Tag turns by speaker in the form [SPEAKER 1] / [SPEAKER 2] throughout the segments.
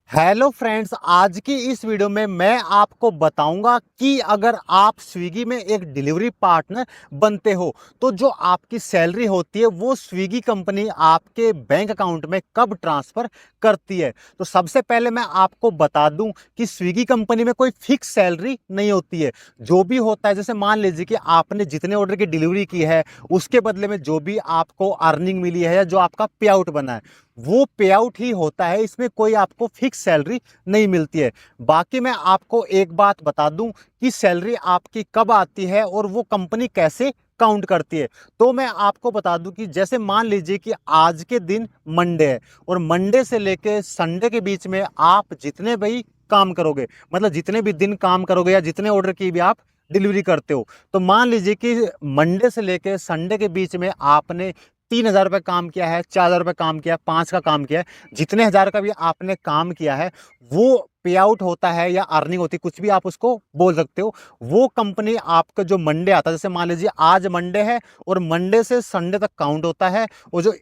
[SPEAKER 1] Hello friends, आज की इस वीडियो में मैं आपको बताऊंगा कि अगर आप स्विगी में एक डिलीवरी पार्टनर बनते हो तो जो आपकी सैलरी होती है वो स्विगी कंपनी आपके बैंक अकाउंट में कब ट्रांसफ़र करती है। तो सबसे पहले मैं आपको बता दूं कि स्विगी कंपनी में कोई फिक्स सैलरी नहीं होती है। जो भी होता है, जैसे मान लीजिए कि आपने जितने ऑर्डर की डिलीवरी की है उसके बदले में जो भी आपको अर्निंग मिली है या जो आपका पे आउट बना है वो पे आउट ही होता है। इसमें कोई आपको फिक्स सैलरी नहीं मिलती है। बाकी मैं आपको एक बात बता दूं कि सैलरी आपकी कब आती है और वो कंपनी कैसे काउंट करती है। तो मैं आपको बता दूं कि जैसे मान लीजिए कि आज के दिन मंडे है और मंडे से लेके संडे के बीच में आप जितने भी काम करोगे, मतलब जितने भी दिन काम करोगे या जितने ऑर्डर की भी आप डिलीवरी करते हो, तो मान लीजिए कि मंडे से लेके संडे के बीच में आपने 3,000 रुपये काम किया है, 4,000 रुपये काम किया है, 5 का काम किया है, जितने हज़ार का भी आपने काम किया है वो पे आउट होता है या अर्निंग होती है, कुछ भी आप उसको बोल सकते हो। वो कंपनी आपका जो मंडे आता है, जैसे मान लीजिए आज मंडे है और मंडे से संडे तक काउंट होता है। और जो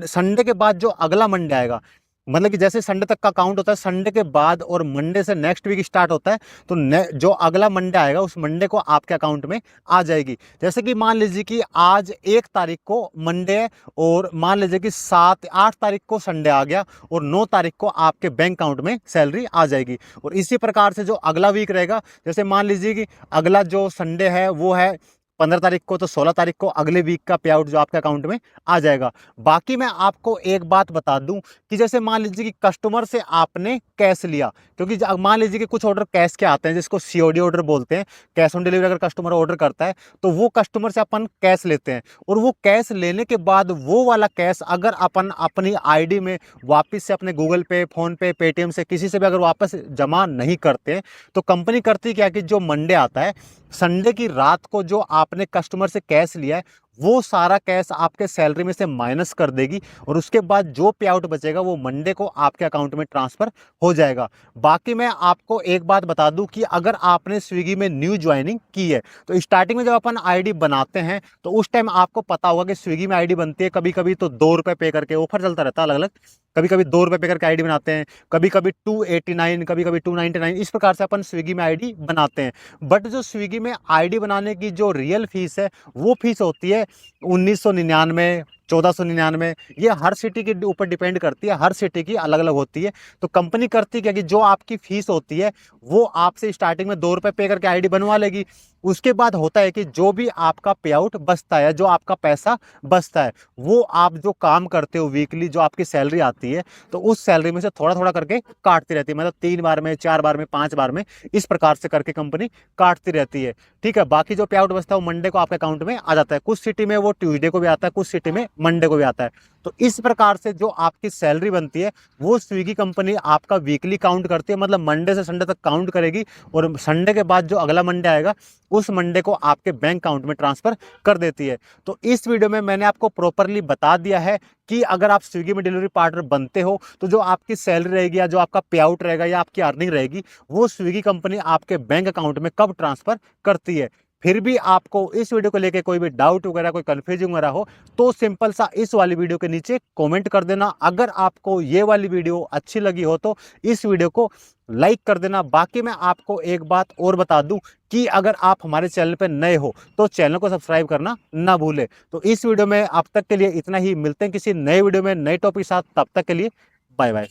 [SPEAKER 1] संडे के बाद जो अगला मंडे आएगा, मतलब कि जैसे संडे तक का काउंट होता है, संडे के बाद और मंडे से नेक्स्ट वीक स्टार्ट होता है, तो जो अगला मंडे आएगा उस मंडे को आपके अकाउंट में आ जाएगी। जैसे कि मान लीजिए कि आज 1 तारीख को मंडे है और मान लीजिए कि 7-8 तारीख को संडे आ गया और 9 तारीख को आपके बैंक अकाउंट में सैलरी आ जाएगी। और इसी प्रकार से जो अगला वीक रहेगा, जैसे मान लीजिए कि अगला जो संडे है वो है 15 तारीख को, तो 16 तारीख को अगले वीक का पे आउट जो आपके अकाउंट में आ जाएगा। बाकी मैं आपको एक बात बता दूं कि जैसे मान लीजिए कि कस्टमर से आपने कैश लिया, क्योंकि मान लीजिए कि कुछ ऑर्डर कैश के आते हैं जिसको सीओडी ऑर्डर बोलते हैं, कैश ऑन डिलीवरी अगर कस्टमर ऑर्डर करता है तो वो कस्टमर से अपन कैश लेते हैं। और वो कैश लेने के बाद वो वाला कैश अगर अपन अपनी आईडी में वापस से अपने गूगल पे, फोन पे, पेटीएम से किसी से भी अगर वापस जमा नहीं करते हैं, तो कंपनी करती क्या कि जो मंडे आता है, संडे की रात को जो आपने कस्टमर से कैश लिया है वो सारा कैश आपके सैलरी में से माइनस कर देगी और उसके बाद जो पे आउट बचेगा वो मंडे को आपके अकाउंट में ट्रांसफ़र हो जाएगा। बाकी मैं आपको एक बात बता दूं कि अगर आपने स्विगी में न्यू ज्वाइनिंग की है तो स्टार्टिंग में जब अपन आईडी बनाते हैं तो उस टाइम आपको पता होगा कि स्विगी में आईडी बनती है कभी कभी तो 2 रुपये पे करके, ऑफर चलता रहता है अलग अलग, कभी कभी 2 रुपये पे करके आईडी बनाते हैं, कभी कभी 289, कभी कभी 299, इस प्रकार से अपन स्विगी में आईडी बनाते हैं। बट जो स्विगी में आईडी बनाने की जो रियल फीस है वो फीस होती है 1999, 1499। ये हर सिटी के ऊपर डिपेंड करती है, हर सिटी की अलग अलग होती है। तो कंपनी करती क्या कि जो आपकी फीस होती है वो आपसे स्टार्टिंग में 2 रुपये पे करके आईडी बनवा लेगी। उसके बाद होता है कि जो भी आपका पे आउट बचता है, जो आपका पैसा बचता है, वो आप जो काम करते हो वीकली जो आपकी सैलरी आती है तो उस सैलरी में से थोड़ा थोड़ा करके काटती रहती है, मतलब 3 बार में, 4 बार में, 5 बार में, इस प्रकार से करके कंपनी काटती रहती है। ठीक है, बाकी जो पे आउट बचता है वो मंडे को आपके अकाउंट में आ जाता है। कुछ सिटी में वो ट्यूसडे को भी आता है, कुछ सिटी में मंडे को भी आता है। तो इस प्रकार से जो आपकी सैलरी बनती है वो स्विगी कंपनी आपका वीकली काउंट करती है, मतलब मंडे से संडे तक काउंट करेगी और संडे के बाद जो अगला मंडे आएगा उस मंडे को आपके बैंक अकाउंट में ट्रांसफर कर देती है। तो इस वीडियो में मैंने आपको प्रॉपरली बता दिया है कि अगर आप स्विगी में डिलीवरी पार्टनर बनते हो तो जो आपकी सैलरी रहेगी या जो आपका पे आउट रहेगा या आपकी अर्निंग रहेगी वो स्विगी कंपनी आपके बैंक अकाउंट में कब ट्रांसफर करती है। फिर भी आपको इस वीडियो को लेके कोई भी डाउट वगैरह, कोई कंफ्यूजिंग वगैरह हो तो सिंपल सा इस वाली वीडियो के नीचे कमेंट कर देना। अगर आपको ये वाली वीडियो अच्छी लगी हो तो इस वीडियो को लाइक कर देना। बाकी मैं आपको एक बात और बता दूं कि अगर आप हमारे चैनल पर नए हो तो चैनल को सब्सक्राइब करना ना भूलें। तो इस वीडियो में अब तक के लिए इतना ही, मिलते हैं किसी नए वीडियो में नए टॉपिक के साथ, तब तक के लिए बाय बाय।